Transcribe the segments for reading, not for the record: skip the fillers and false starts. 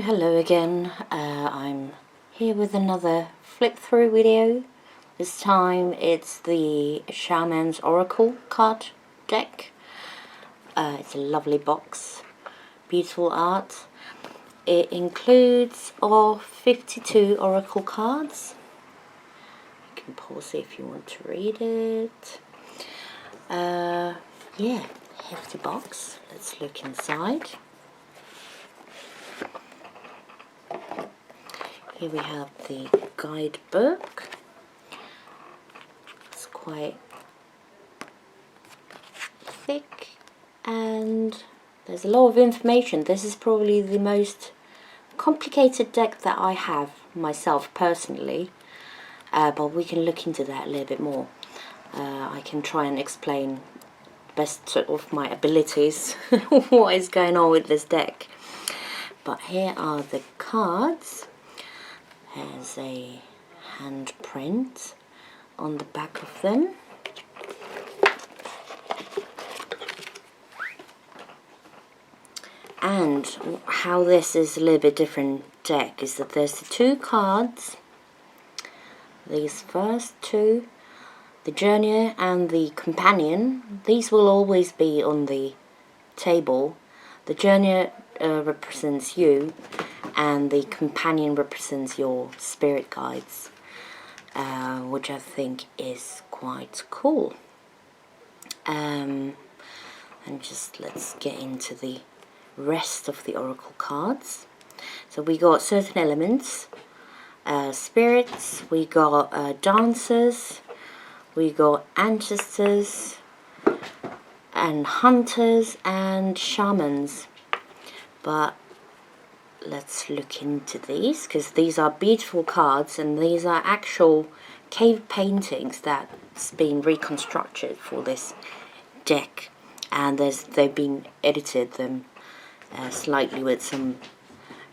Hello again, I'm here with another flip through video. This time it's the Shaman's Oracle card deck. It's a lovely box, beautiful art. It includes all 52 Oracle cards. You can pause it if you want to read it. Yeah, hefty box. Let's look inside. Here we have the guidebook. It's quite thick and there's a lot of information. This is probably the most complicated deck that I have myself personally, but we can look into that a little bit more. I can try and explain best of my abilities what is going on with this deck. But here are the cards. There's a handprint on the back of them. And how this is a little bit different deck is that there's the two cards, these first two, the Journeyer and the Companion. These will always be on the table. The Journeyer represents you, and the Companion represents your spirit guides, which I think is quite cool. And just let's get into the rest of the Oracle cards. So we got certain elements, spirits, we got dancers, we got ancestors, and hunters, and shamans. But let's look into these, because these are beautiful cards and these are actual cave paintings that's been reconstructed for this deck, and they've been edited them slightly with some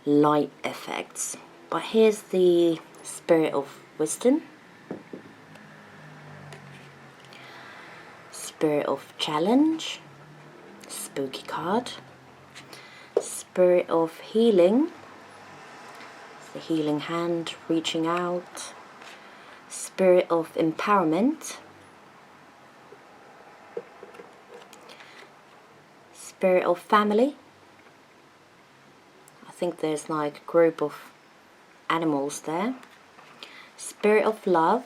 light effects. But here's the Spirit of Wisdom, Spirit of Challenge, spooky card, Spirit of Healing, the healing hand reaching out, Spirit of Empowerment, Spirit of Family. I think there's like a group of animals there. Spirit of Love,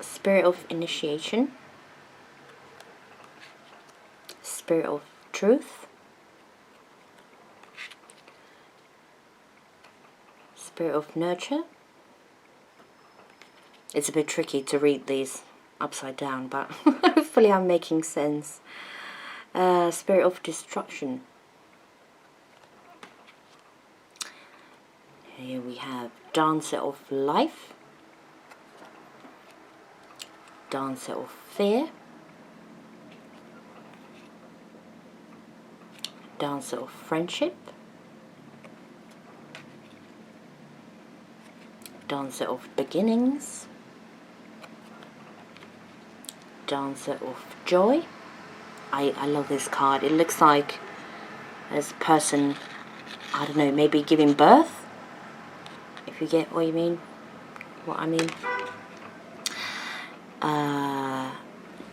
Spirit of Initiation, Spirit of Truth, Spirit of Nurture. It's a bit tricky to read these upside down, but hopefully I'm making sense. Spirit of Destruction. Here we have Dancer of Life, Dancer of Fear, Dancer of Friendship, Dancer of Beginnings, Dancer of Joy. I love this card. It looks like there's a person, I don't know, maybe giving birth, if you get what I mean.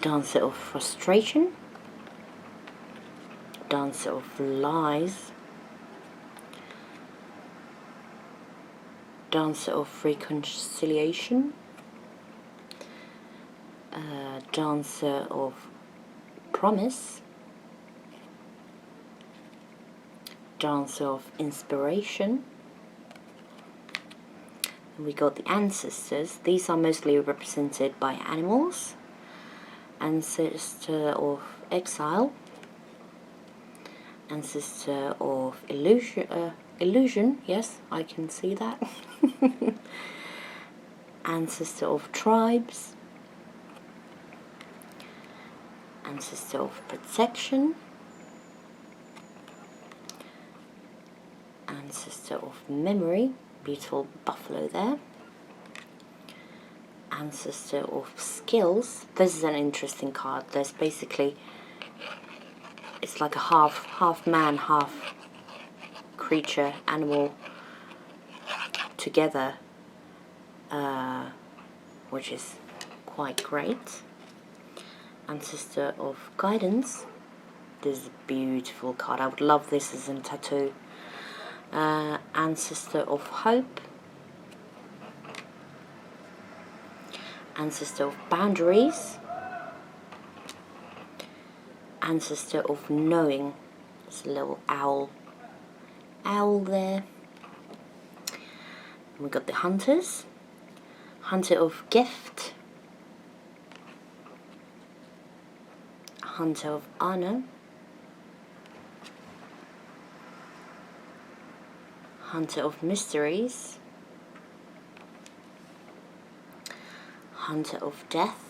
Dancer of Frustration, Dancer of Lies, Dancer of Reconciliation, Dancer of Promise, Dancer of Inspiration. And we got the ancestors. These are mostly represented by animals. Ancestor of Exile, Ancestor of Illusion, yes, I can see that. Ancestor of Tribes, Ancestor of Protection, Ancestor of Memory, beautiful buffalo there, Ancestor of Skills. This is an interesting card. There's basically it's like a half man, half creature, animal together, which is quite great. Ancestor of Guidance. This is a beautiful card. I would love this as a tattoo. Ancestor of Hope. Ancestor of Boundaries. Ancestor of Knowing. There's a little owl there. And we got the Hunters. Hunter of Gift. Hunter of Honor. Hunter of Mysteries. Hunter of Death.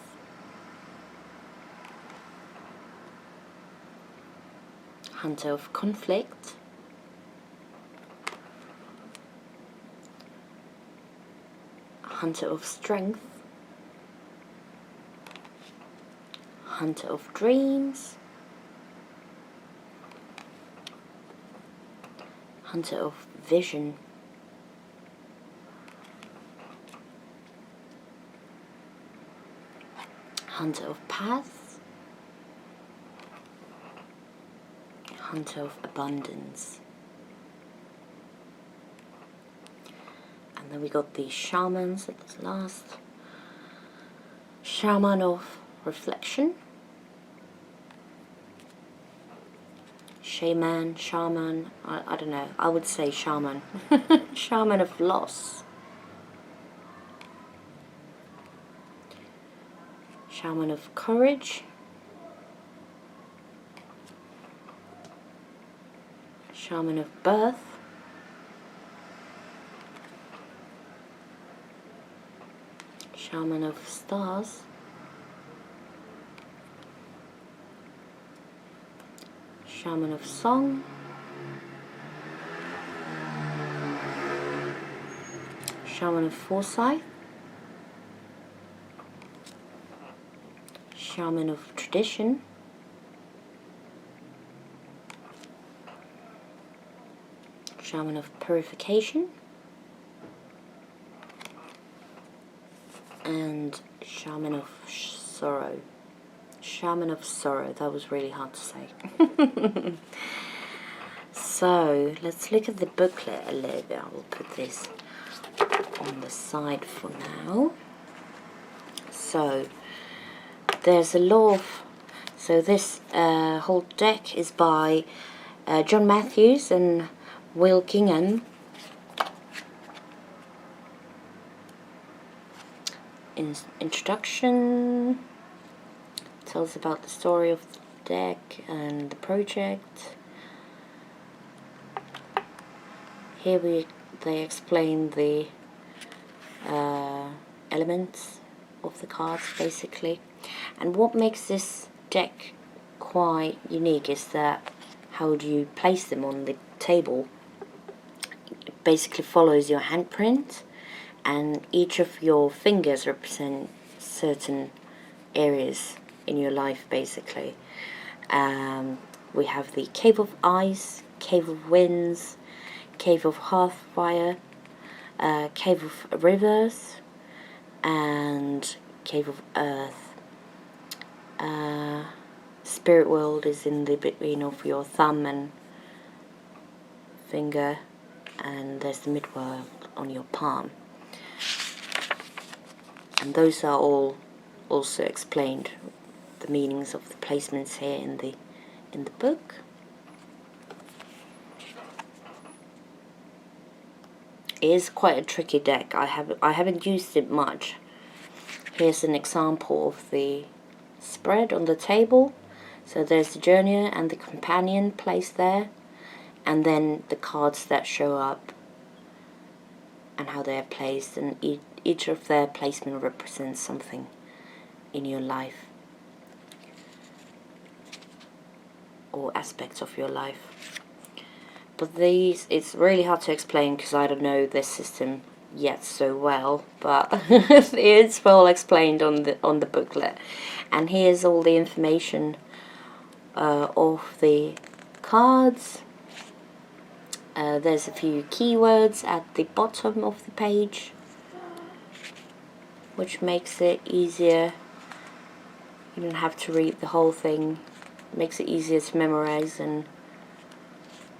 Hunter of Conflict. Hunter of Strength. Hunter of Dreams. Hunter of Vision. Hunter of Paths. Hunter of Abundance. And then we got the Shamans at the last. Shaman of Reflection. Shaman, I don't know, I would say Shaman. Shaman of Loss. Shaman of Courage. Shaman of Birth. Shaman of Stars. Shaman of Song. Shaman of Foresight. Shaman of Tradition. Shaman of Purification. And Shaman of Sorrow. Shaman of Sorrow, that was really hard to say. So, let's look at the booklet a little bit. I will put this on the side for now. So, there's a lot of... So this whole deck is by John Matthews and Will Kingham. Introduction tells about the story of the deck and the project. Here they explain the elements of the cards basically, and what makes this deck quite unique is that how do you place them on the table. It basically follows your handprint, and each of your fingers represent certain areas in your life basically. We have the Cave of Ice, Cave of Winds, Cave of Hearthfire, Cave of Rivers, and Cave of Earth. Spirit World is in the between of your thumb and finger, and there's the Midworld on your palm. And those are all also explained, the meanings of the placements here in the book. It is quite a tricky deck. I haven't used it much. Here's an example of the spread on the table. So there's the Journeyer and the Companion placed there, and then the cards that show up and how they're placed, and each of their placement represents something in your life or aspects of your life. But these, it's really hard to explain because I don't know this system yet so well, but it's well explained on the booklet. And here's all the information of the cards. There's a few keywords at the bottom of the page, which makes it easier. You don't have to read the whole thing. It makes it easier to memorize and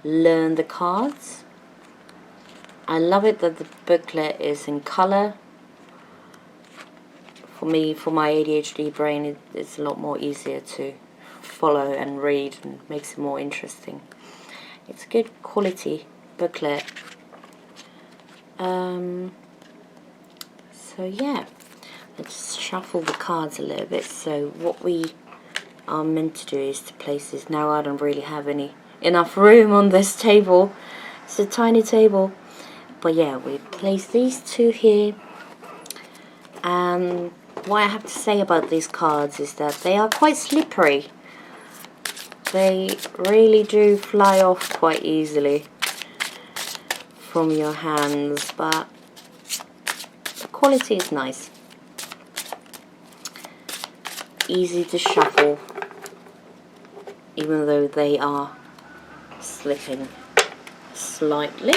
learn the cards. I love it that the booklet is in color. For me, for my ADHD brain, it's a lot more easier to follow and read, and makes it more interesting. It's a good quality booklet. So yeah, let's shuffle the cards a little bit. So what we are meant to do is to place this. Now I don't really have enough room on this table. It's a tiny table. But yeah, we place these two here. And what I have to say about these cards is that they are quite slippery. They really do fly off quite easily from your hands, but the quality is nice. Easy to shuffle, even though they are slipping slightly.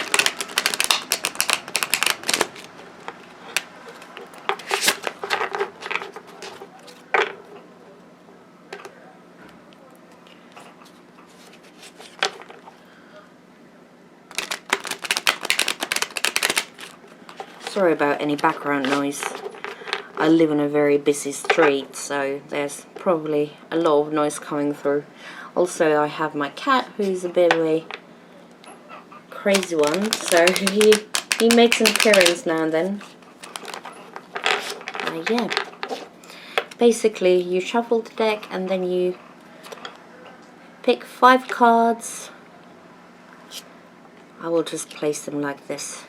Sorry about any background noise. I live on a very busy street, so there's probably a lot of noise coming through. Also, I have my cat, who's a bit of a crazy one, so he makes an appearance now and then. Yeah. Basically, you shuffle the deck and then you pick 5 cards. I will just place them like this.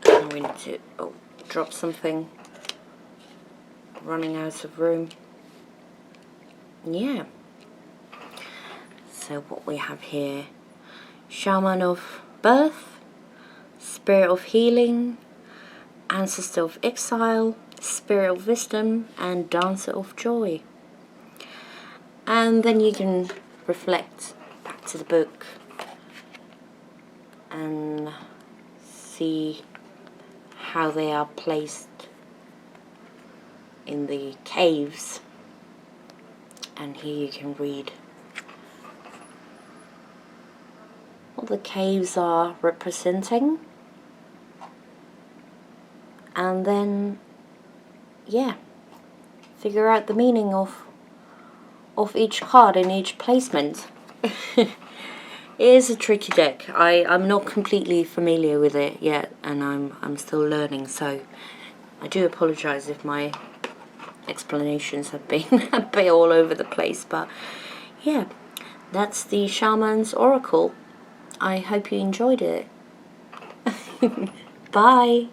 I'm going to drop something. Running out of room. Yeah. So what we have here: Shaman of birth, Spirit of healing, Ancestor of exile, Spirit of wisdom, and Dancer of joy. And then you can reflect back to the book and see how they are placed in the caves, and here you can read what the caves are representing, and then yeah, figure out the meaning of each card in each placement. It is a tricky deck. I'm not completely familiar with it yet, and I'm still learning, so I do apologize if my explanations have been a bit all over the place, but yeah, that's the Shaman's Oracle. I hope you enjoyed it. Bye.